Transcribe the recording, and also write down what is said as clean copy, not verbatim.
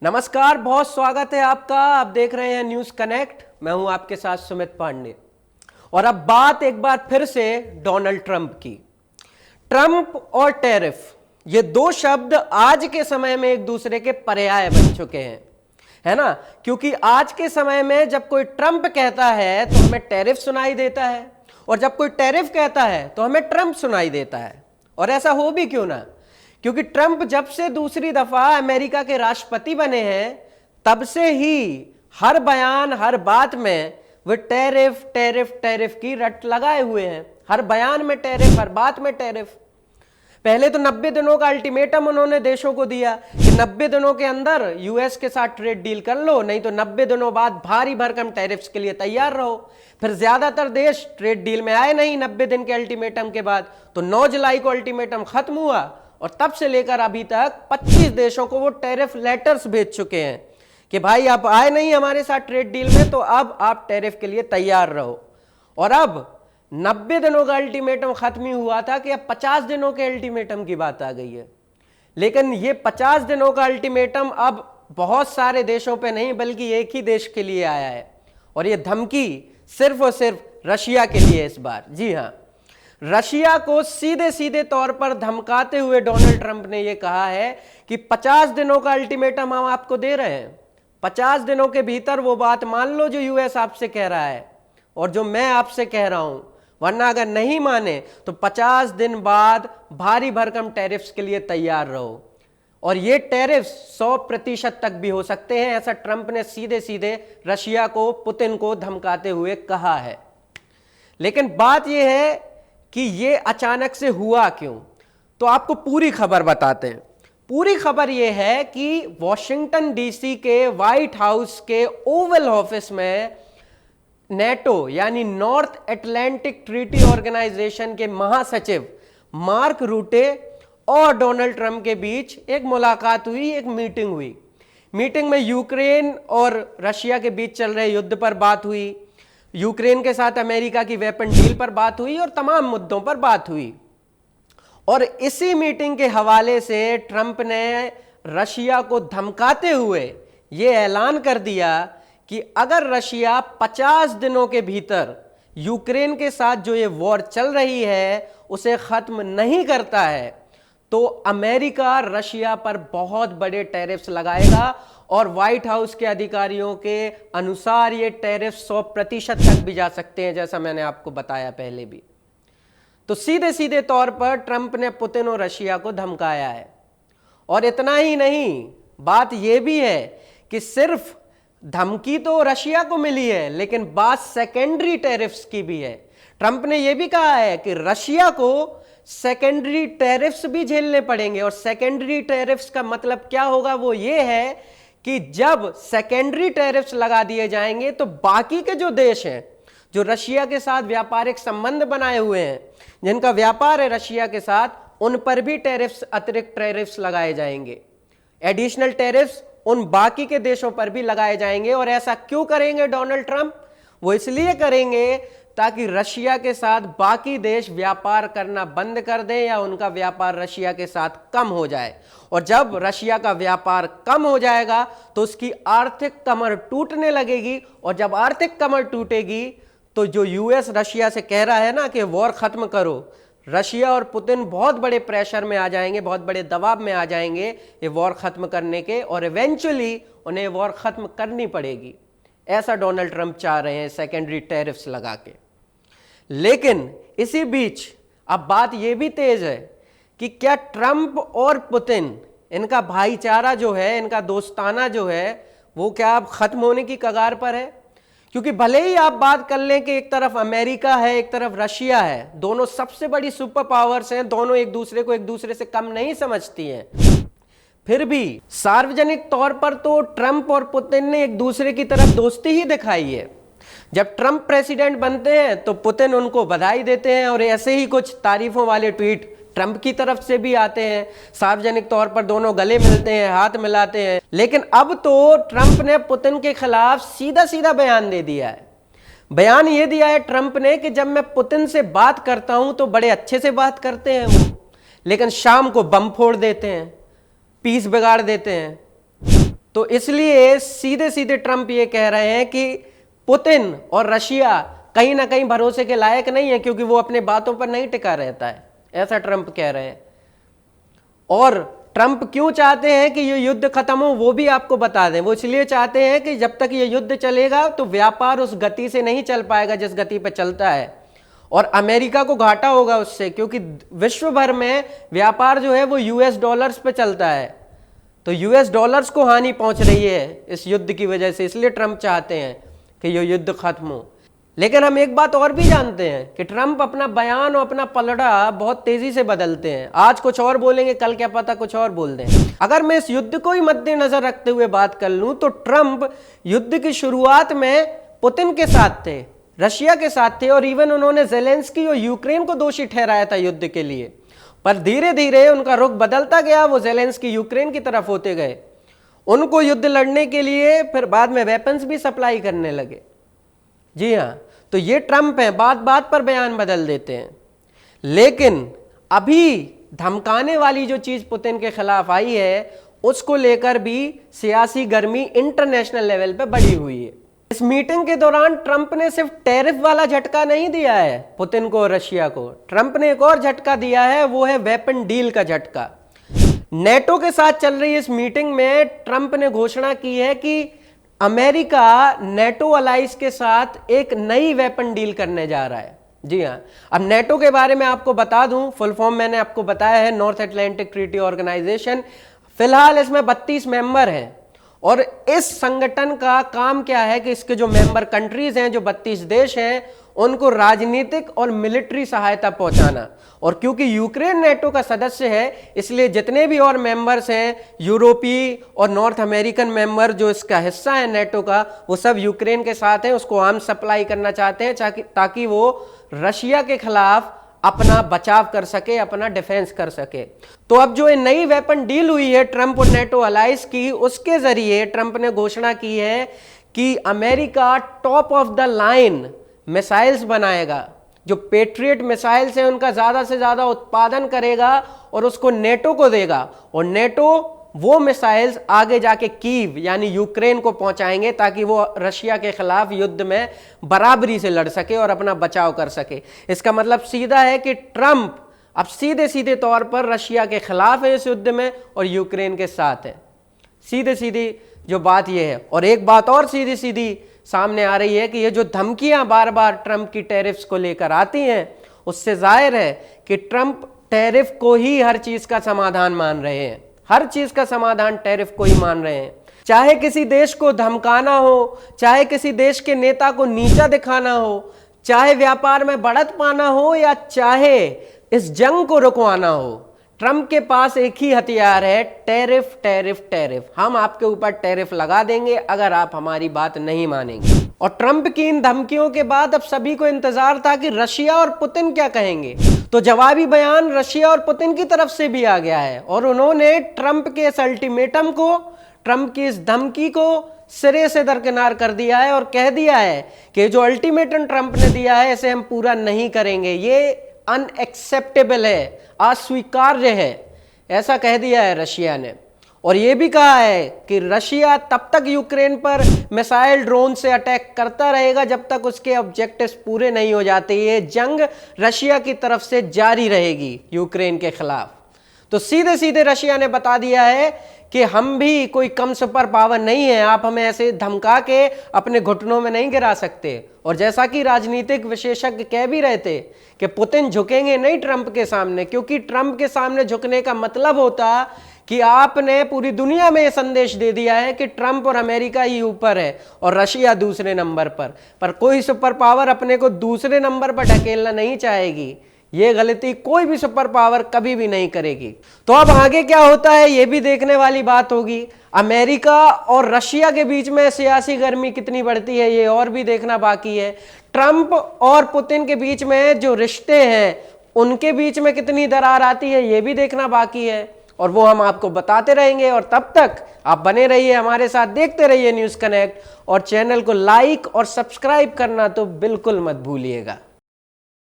नमस्कार, बहुत स्वागत है आपका। आप देख रहे हैं न्यूज कनेक्ट। मैं हूं आपके साथ सुमित पांडे। और अब बात एक बार फिर से डोनाल्ड ट्रंप की। ट्रंप और टैरिफ, ये दो शब्द आज के समय में एक दूसरे के पर्याय बन चुके हैं, है ना। क्योंकि आज के समय में जब कोई ट्रंप कहता है तो हमें टैरिफ सुनाई देता है, और जब कोई टैरिफ कहता है तो हमें ट्रंप सुनाई देता है। और ऐसा हो भी क्यों ना, क्योंकि ट्रंप जब से दूसरी दफा अमेरिका के राष्ट्रपति बने हैं तब से ही हर बयान, हर बात में वे टैरिफ टैरिफ टैरिफ की रट लगाए हुए हैं। हर बयान में टैरिफ, हर बात में टैरिफ। पहले तो 90 दिनों का अल्टीमेटम उन्होंने देशों को दिया कि 90 दिनों के अंदर यूएस के साथ ट्रेड डील कर लो, नहीं तो 90 दिनों बाद भारी भरकम टैरिफ्स के लिए तैयार रहो। फिर ज्यादातर देश ट्रेड डील में आए नहीं 90 दिन के अल्टीमेटम के बाद, तो 9 जुलाई को अल्टीमेटम खत्म हुआ और तब से लेकर अभी तक 25 देशों को वो टैरिफ लेटर्स भेज चुके हैं कि भाई आप आए नहीं हमारे साथ ट्रेड डील में, तो अब आप टैरिफ के लिए तैयार रहो। और अब 90 दिनों का अल्टीमेटम खत्म ही हुआ था कि अब 50 दिनों के अल्टीमेटम की बात आ गई है। लेकिन ये 50 दिनों का अल्टीमेटम अब बहुत सारे देशों पे नहीं बल्कि एक ही देश के लिए आया है, और ये धमकी सिर्फ और सिर्फ रशिया के लिए इस बार। जी हां, रशिया को सीधे सीधे तौर पर धमकाते हुए डोनाल्ड ट्रंप ने यह कहा है कि 50 दिनों का अल्टीमेटम हम आपको दे रहे हैं। 50 दिनों के भीतर वो बात मान लो जो यूएस आपसे कह रहा है और जो मैं आपसे कह रहा हूं, वरना अगर नहीं माने तो 50 दिन बाद भारी भरकम टैरिफ्स के लिए तैयार रहो। और ये टैरिफ्स 100% तक भी हो सकते हैं, ऐसा ट्रंप ने सीधे सीधे रशिया को, पुतिन को धमकाते हुए कहा है। लेकिन बात यह है कि ये अचानक से हुआ क्यों, तो आपको पूरी खबर बताते हैं। पूरी खबर यह है कि वॉशिंगटन डीसी के व्हाइट हाउस के ओवल ऑफिस में नेटो यानी नॉर्थ अटलांटिक ट्रीटी ऑर्गेनाइजेशन के महासचिव मार्क रूटे और डोनाल्ड ट्रंप के बीच एक मुलाकात हुई, एक मीटिंग हुई। मीटिंग में यूक्रेन और रशिया के बीच चल रहे युद्ध पर बात हुई, यूक्रेन के साथ अमेरिका की वेपन डील पर बात हुई और तमाम मुद्दों पर बात हुई। और इसी मीटिंग के हवाले से ट्रंप ने रशिया को धमकाते हुए यह ऐलान कर दिया कि अगर रशिया 50 दिनों के भीतर यूक्रेन के साथ जो ये वॉर चल रही है उसे खत्म नहीं करता है तो अमेरिका रशिया पर बहुत बड़े टैरिफ्स लगाएगा। और व्हाइट हाउस के अधिकारियों के अनुसार ये टैरिफ 100% तक भी जा सकते हैं, जैसा मैंने आपको बताया पहले भी। तो सीधे सीधे तौर पर ट्रंप ने पुतिन और रशिया को धमकाया है। और इतना ही नहीं, बात यह भी है कि सिर्फ धमकी तो रशिया को मिली है, लेकिन बात सेकेंडरी टैरिफ्स की भी है। ट्रंप ने यह भी कहा है कि रशिया को सेकेंडरी टैरिफ्स भी झेलने पड़ेंगे। और सेकेंडरी टैरिफ्स का मतलब क्या होगा, वो ये है कि जब सेकेंडरी टैरिफ्स लगा दिए जाएंगे तो बाकी के जो देश हैं जो रशिया के साथ व्यापारिक संबंध बनाए हुए हैं, जिनका व्यापार है रशिया के साथ, उन पर भी टैरिफ्स, अतिरिक्त टैरिफ्स लगाए जाएंगे। एडिशनल टैरिफ्स उन बाकी के देशों पर भी लगाए जाएंगे। और ऐसा क्यों करेंगे डोनाल्ड ट्रंप? वो इसलिए करेंगे ताकि रशिया के साथ बाकी देश व्यापार करना बंद कर दें या उनका व्यापार रशिया के साथ कम हो जाए। और जब रशिया का व्यापार कम हो जाएगा तो उसकी आर्थिक कमर टूटने लगेगी। और जब आर्थिक कमर टूटेगी तो जो यूएस रशिया से कह रहा है ना कि वॉर खत्म करो, रशिया और पुतिन बहुत बड़े प्रेशर में आ जाएंगे, बहुत बड़े दबाव में आ जाएंगे ये वॉर खत्म करने के, और इवेंचुअली उन्हें वॉर खत्म करनी पड़ेगी। ऐसा डोनाल्ड ट्रंप चाह रहे हैं सेकेंडरी टैरिफ्स लगा के। लेकिन इसी बीच अब बात यह भी तेज है कि क्या ट्रंप और पुतिन, इनका भाईचारा जो है, इनका दोस्ताना जो है, वो क्या अब खत्म होने की कगार पर है? क्योंकि भले ही आप बात कर लें कि एक तरफ अमेरिका है, एक तरफ रशिया है, दोनों सबसे बड़ी सुपर पावर्स हैं, दोनों एक दूसरे को एक दूसरे से कम नहीं समझती हैं, फिर भी सार्वजनिक तौर पर तो ट्रंप और पुतिन ने एक दूसरे की तरफ दोस्ती ही दिखाई है। जब ट्रंप प्रेसिडेंट बनते हैं तो पुतिन उनको बधाई देते हैं और ऐसे ही कुछ तारीफों वाले ट्वीट ट्रंप की तरफ से भी आते हैं। सार्वजनिक तौर पर दोनों गले मिलते हैं, हाथ मिलाते हैं। लेकिन अब तो ट्रंप ने पुतिन के खिलाफ सीधा सीधा बयान दे दिया है। बयान ये दिया है ट्रंप ने कि जब मैं पुतिन से बात करता हूं तो बड़े अच्छे से बात करते हैं वो, लेकिन शाम को बम फोड़ देते हैं, पीस बिगाड़ देते हैं। तो इसलिए सीधे सीधे ट्रंप ये कह रहे हैं कि पुतिन और रशिया कहीं ना कहीं भरोसे के लायक नहीं है, क्योंकि वो अपने बातों पर नहीं टिका रहता है, ऐसा ट्रंप कह रहे हैं। और ट्रंप क्यों चाहते हैं कि ये युद्ध खत्म हो वो भी आपको बता दें। वो इसलिए चाहते हैं कि जब तक ये युद्ध चलेगा तो व्यापार उस गति से नहीं चल पाएगा जिस गति पर चलता है, और अमेरिका को घाटा होगा उससे, क्योंकि विश्व भर में व्यापार जो है वो यूएस डॉलर्स पे चलता है, तो यूएस डॉलर्स को हानि पहुंच रही है इस युद्ध की वजह से। इसलिए ट्रंप चाहते हैं कि ये युद्ध खत्म हो। लेकिन हम एक बात और भी जानते हैं कि ट्रंप अपना बयान और अपना पलड़ा बहुत तेजी से बदलते हैं। आज कुछ और बोलेंगे, कल क्या पता कुछ और बोल दें। अगर मैं इस युद्ध को ही मद्देनजर रखते हुए बात कर लूं तो ट्रंप युद्ध की शुरुआत में पुतिन के साथ थे, रशिया के साथ थे, और इवन उन्होंने ज़ेलेंस्की और यूक्रेन को दोषी ठहराया था युद्ध के लिए। पर धीरे धीरे उनका रुख बदलता गया, वो ज़ेलेंस्की यूक्रेन की तरफ होते गए, उनको युद्ध लड़ने के लिए फिर बाद में वेपन्स भी सप्लाई करने लगे। जी हाँ, तो ये ट्रंप है, बात बात पर बयान बदल देते हैं। लेकिन अभी धमकाने वाली जो चीज पुतिन के खिलाफ आई है उसको लेकर भी सियासी गर्मी इंटरनेशनल लेवल पे बढ़ी हुई है। इस मीटिंग के दौरान ट्रंप ने सिर्फ टैरिफ वाला झटका नहीं दिया है पुतिन को और रशिया को, ट्रंप ने एक और झटका दिया है, वो है वेपन डील का झटका। नेटो के साथ चल रही इस मीटिंग में ट्रंप ने घोषणा की है कि अमेरिका नेटो अलाइज के साथ एक नई वेपन डील करने जा रहा है। जी हाँ, अब नेटो के बारे में आपको बता दूं, फुल फॉर्म मैंने आपको बताया है, नॉर्थ अटलांटिक ट्रीटी ऑर्गेनाइजेशन। फिलहाल इसमें 32 मेंबर हैं, और इस संगठन का काम क्या है कि इसके जो मेंबर कंट्रीज हैं, जो 32 देश हैं, उनको राजनीतिक और मिलिट्री सहायता पहुंचाना। और क्योंकि यूक्रेन नेटो का सदस्य है, इसलिए जितने भी और मेंबर्स हैं, यूरोपीय और नॉर्थ अमेरिकन मेंबर जो इसका हिस्सा है नेटो का, वो सब यूक्रेन के साथ हैं, उसको आर्म्स सप्लाई करना चाहते हैं ताकि वो रशिया के खिलाफ अपना बचाव कर सके, अपना डिफेंस कर सके। तो अब जो ये नई वेपन डील हुई है ट्रंप और नेटो अलाइज की, उसके जरिए ट्रंप ने घोषणा की है कि America top of the line missiles बनाएगा, जो पेट्रियट मिसाइल्स हैं उनका ज्यादा से ज्यादा उत्पादन करेगा और उसको नेटो को देगा, और नेटो वो मिसाइल्स आगे जाके कीव यानी यूक्रेन को पहुंचाएंगे ताकि वो रशिया के खिलाफ युद्ध में बराबरी से लड़ सके और अपना बचाव कर सके। इसका मतलब सीधा है कि ट्रंप अब सीधे सीधे तौर पर रशिया के खिलाफ है इस युद्ध में और यूक्रेन के साथ है। सीधे सीधी जो बात यह है। और एक बात और सीधी सीधी सामने आ रही है कि ये जो धमकियां बार बार ट्रंप की टैरिफ्स को लेकर आती हैं, उससे जाहिर है कि ट्रंप टैरिफ को ही हर चीज का समाधान मान रहे हैं, हर चीज का समाधान टैरिफ को ही मान रहे हैं। चाहे किसी देश को धमकाना हो, चाहे किसी देश के नेता को नीचा दिखाना हो, चाहे व्यापार में बढ़त पाना हो, या चाहे इस जंग को रुकवाना हो, ट्रंप के पास एक ही हथियार है, टैरिफ टैरिफ टैरिफ। हम आपके ऊपर टैरिफ लगा देंगे अगर आप हमारी बात नहीं मानेंगे। और ट्रंप की इन धमकियों के बाद अब सभी को इंतजार था कि रशिया और पुतिन क्या कहेंगे। तो जवाबी बयान रशिया और पुतिन की तरफ से भी आ गया है, और उन्होंने ट्रंप के इस अल्टीमेटम को, ट्रंप की इस धमकी को सिरे से दरकिनार कर दिया है और कह दिया है कि जो अल्टीमेटम ट्रंप ने दिया है इसे हम पूरा नहीं करेंगे, ये अनएक्सेप्टेबल है, अस्वीकार्य है, ऐसा कह दिया है रशिया ने। और यह भी कहा है कि रशिया तब तक यूक्रेन पर मिसाइल ड्रोन से अटैक करता रहेगा जब तक उसके ऑब्जेक्टिव्स पूरे नहीं हो जाते। ये जंग रशिया की तरफ से जारी रहेगी यूक्रेन के खिलाफ। तो सीधे सीधे रशिया ने बता दिया है कि हम भी कोई कम सुपर पावर नहीं है, आप हमें ऐसे धमका के अपने घुटनों में नहीं गिरा सकते। और जैसा कि राजनीतिक विशेषज्ञ कह भी रहे थे कि पुतिन झुकेंगे नहीं ट्रंप के सामने, क्योंकि ट्रंप के सामने झुकने का मतलब होता कि आपने पूरी दुनिया में यह संदेश दे दिया है कि ट्रंप और अमेरिका ही ऊपर है और रशिया दूसरे नंबर पर कोई सुपर पावर अपने को दूसरे नंबर पर ढकेलना नहीं चाहेगी। ये गलती कोई भी सुपर पावर कभी भी नहीं करेगी। तो अब आगे क्या होता है ये भी देखने वाली बात होगी। अमेरिका और रशिया के बीच में सियासी गर्मी कितनी बढ़ती है ये और भी देखना बाकी है। ट्रंप और पुतिन के बीच में जो रिश्ते हैं उनके बीच में कितनी दरार आती है ये भी देखना बाकी है, और वो हम आपको बताते रहेंगे। और तब तक आप बने रहिए हमारे साथ, देखते रहिए न्यूज़ कनेक्ट, और चैनल को लाइक और सब्सक्राइब करना तो बिल्कुल मत भूलिएगा।